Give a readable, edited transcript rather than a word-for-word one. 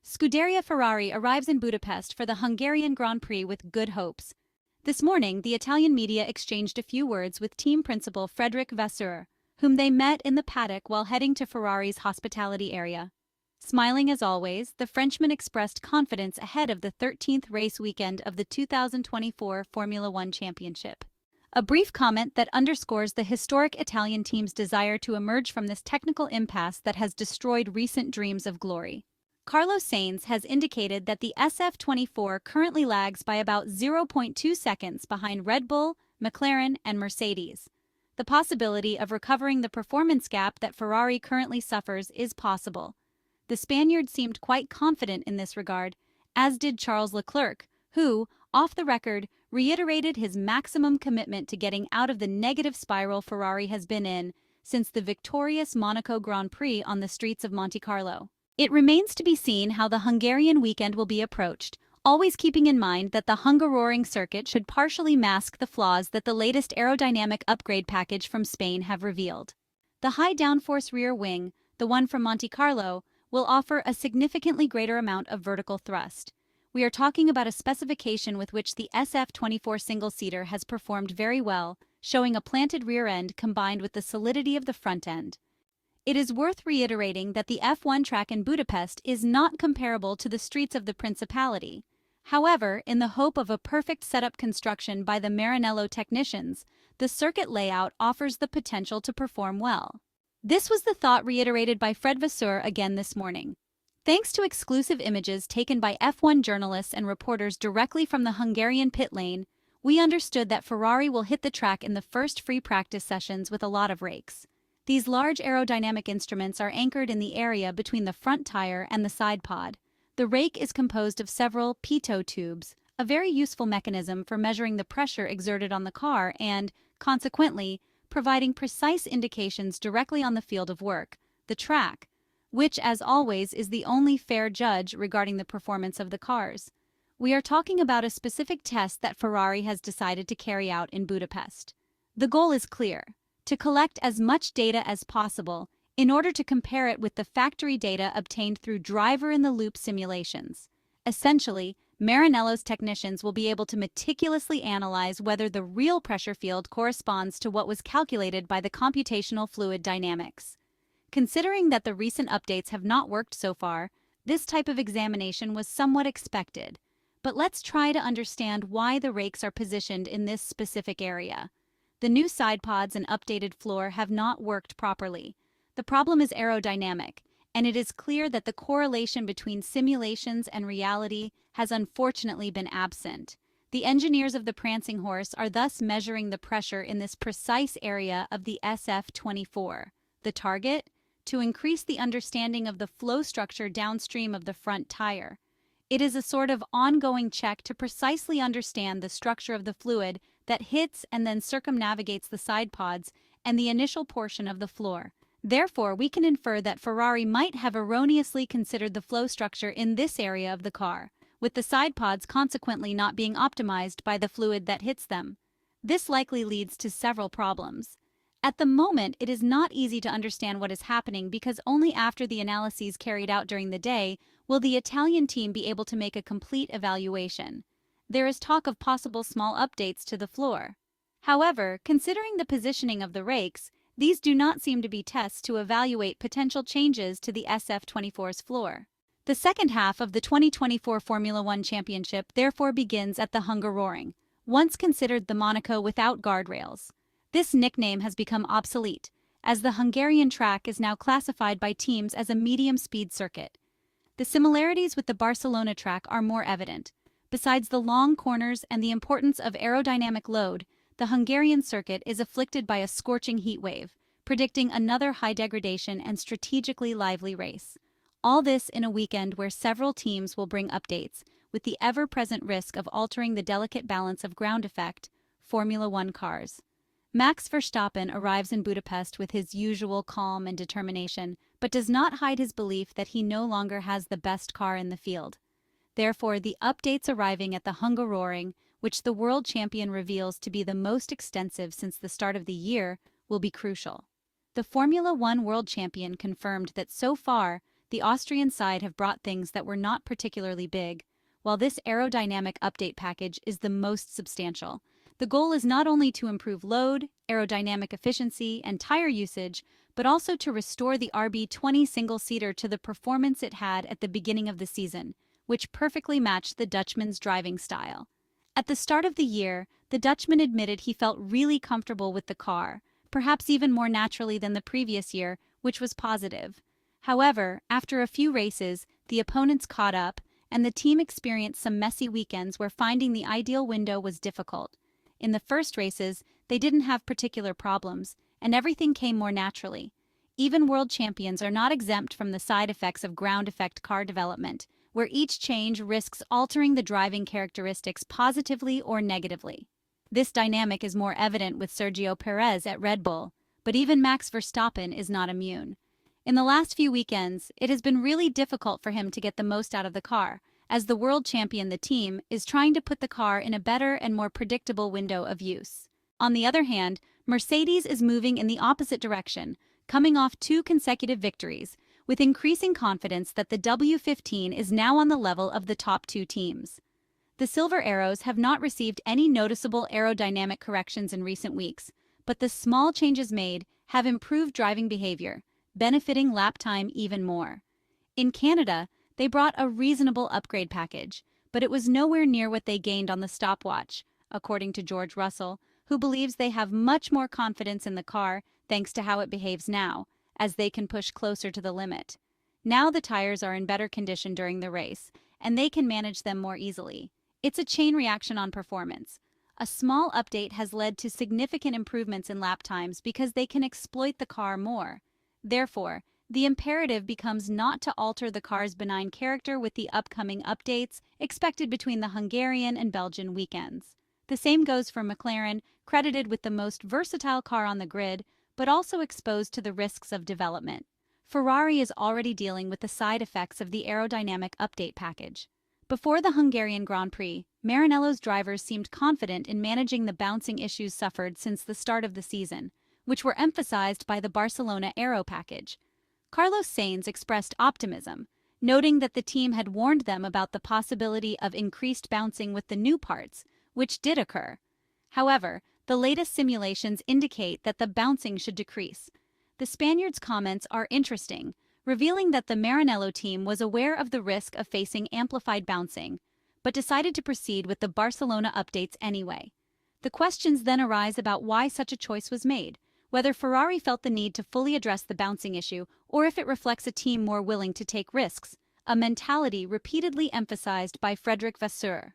Scuderia Ferrari arrives in Budapest for the Hungarian Grand Prix with good hopes. This morning, the Italian media exchanged a few words with team principal Frederic Vasseur, whom they met in the paddock while heading to Ferrari's hospitality area. Smiling as always, the Frenchman expressed confidence ahead of the 13th race weekend of the 2024 Formula One Championship. A brief comment that underscores the historic Italian team's desire to emerge from this technical impasse that has destroyed recent dreams of glory. Carlos Sainz has indicated that the SF-24 currently lags by about 0.2 seconds behind Red Bull, McLaren, and Mercedes. The possibility of recovering the performance gap that Ferrari currently suffers is possible. The Spaniard seemed quite confident in this regard, as did Charles Leclerc, who, off the record, reiterated his maximum commitment to getting out of the negative spiral Ferrari has been in since the victorious Monaco Grand Prix on the streets of Monte Carlo. It remains to be seen how the Hungarian weekend will be approached, always keeping in mind that the Hungaroring circuit should partially mask the flaws that the latest aerodynamic upgrade package from Spain have revealed. The high downforce rear wing, the one from Monte Carlo, will offer a significantly greater amount of vertical thrust. We are talking about a specification with which the SF-24 single-seater has performed very well, showing a planted rear end combined with the solidity of the front end. It is worth reiterating that the F1 track in Budapest is not comparable to the streets of the Principality. However, in the hope of a perfect setup construction by the Maranello technicians, the circuit layout offers the potential to perform well. This was the thought reiterated by Fred Vasseur again this morning. Thanks to exclusive images taken by F1 journalists and reporters directly from the Hungarian pit lane, we understood that Ferrari will hit the track in the first free practice sessions with a lot of rakes. These large aerodynamic instruments are anchored in the area between the front tire and the side pod. The rake is composed of several pitot tubes, a very useful mechanism for measuring the pressure exerted on the car and, consequently, providing precise indications directly on the field of work, the track, which, as always, is the only fair judge regarding the performance of the cars. We are talking about a specific test that Ferrari has decided to carry out in Budapest. The goal is clear: to collect as much data as possible in order to compare it with the factory data obtained through driver-in-the-loop simulations. Essentially, Maranello's technicians will be able to meticulously analyze whether the real pressure field corresponds to what was calculated by the computational fluid dynamics. Considering that the recent updates have not worked so far, this type of examination was somewhat expected. But let's try to understand why the rakes are positioned in this specific area. The new sidepods and updated floor have not worked properly. The problem is aerodynamic, and it is clear that the correlation between simulations and reality has unfortunately been absent. The engineers of the prancing horse are thus measuring the pressure in this precise area of the SF-24. The target? To increase the understanding of the flow structure downstream of the front tire. It is a sort of ongoing check to precisely understand the structure of the fluid that hits and then circumnavigates the sidepods and the initial portion of the floor. Therefore, we can infer that Ferrari might have erroneously considered the flow structure in this area of the car, with the sidepods consequently not being optimized by the fluid that hits them. This likely leads to several problems. At the moment, it is not easy to understand what is happening because only after the analyses carried out during the day will the Italian team be able to make a complete evaluation. There is talk of possible small updates to the floor. However, considering the positioning of the rakes, these do not seem to be tests to evaluate potential changes to the SF-24's floor. The second half of the 2024 Formula One Championship therefore begins at the Hungaroring, once considered the Monaco without guardrails. This nickname has become obsolete, as the Hungarian track is now classified by teams as a medium-speed circuit. The similarities with the Barcelona track are more evident. Besides the long corners and the importance of aerodynamic load, the Hungarian circuit is afflicted by a scorching heat wave, predicting another high degradation and strategically lively race. All this in a weekend where several teams will bring updates, with the ever-present risk of altering the delicate balance of ground effect, Formula One cars. Max Verstappen arrives in Budapest with his usual calm and determination, but does not hide his belief that he no longer has the best car in the field. Therefore, the updates arriving at the Hungaroring, which the world champion reveals to be the most extensive since the start of the year, will be crucial. The Formula One world champion confirmed that so far, the Austrian side have brought things that were not particularly big, while this aerodynamic update package is the most substantial. The goal is not only to improve load, aerodynamic efficiency, and tire usage, but also to restore the RB20 single-seater to the performance it had at the beginning of the season, which perfectly matched the Dutchman's driving style. At the start of the year, the Dutchman admitted he felt really comfortable with the car, perhaps even more naturally than the previous year, which was positive. However, after a few races, the opponents caught up, and the team experienced some messy weekends where finding the ideal window was difficult. In the first races, they didn't have particular problems, and everything came more naturally. Even world champions are not exempt from the side effects of ground effect car development, where each change risks altering the driving characteristics positively or negatively. This dynamic is more evident with Sergio Perez at Red Bull, but even Max Verstappen is not immune. In the last few weekends, it has been really difficult for him to get the most out of the car, as the world champion, the team, is trying to put the car in a better and more predictable window of use. On the other hand, Mercedes is moving in the opposite direction, coming off 2 consecutive victories, with increasing confidence that the W15 is now on the level of the top 2 teams. The Silver Arrows have not received any noticeable aerodynamic corrections in recent weeks, but the small changes made have improved driving behavior, benefiting lap time even more. In Canada, they brought a reasonable upgrade package, but it was nowhere near what they gained on the stopwatch, according to George Russell, who believes they have much more confidence in the car thanks to how it behaves now, as they can push closer to the limit. Now the tires are in better condition during the race, and they can manage them more easily. It's a chain reaction on performance. A small update has led to significant improvements in lap times because they can exploit the car more. Therefore, the imperative becomes not to alter the car's benign character with the upcoming updates expected between the Hungarian and Belgian weekends. The same goes for McLaren, credited with the most versatile car on the grid, but also exposed to the risks of development. Ferrari is already dealing with the side effects of the aerodynamic update package. Before the Hungarian Grand Prix, Maranello's drivers seemed confident in managing the bouncing issues suffered since the start of the season, which were emphasized by the Barcelona aero package. Carlos Sainz expressed optimism, noting that the team had warned them about the possibility of increased bouncing with the new parts, which did occur. However, the latest simulations indicate that the bouncing should decrease. The Spaniard's comments are interesting, revealing that the Maranello team was aware of the risk of facing amplified bouncing, but decided to proceed with the Barcelona updates anyway. The questions then arise about why such a choice was made, whether Ferrari felt the need to fully address the bouncing issue or if it reflects a team more willing to take risks, a mentality repeatedly emphasized by Frederic Vasseur.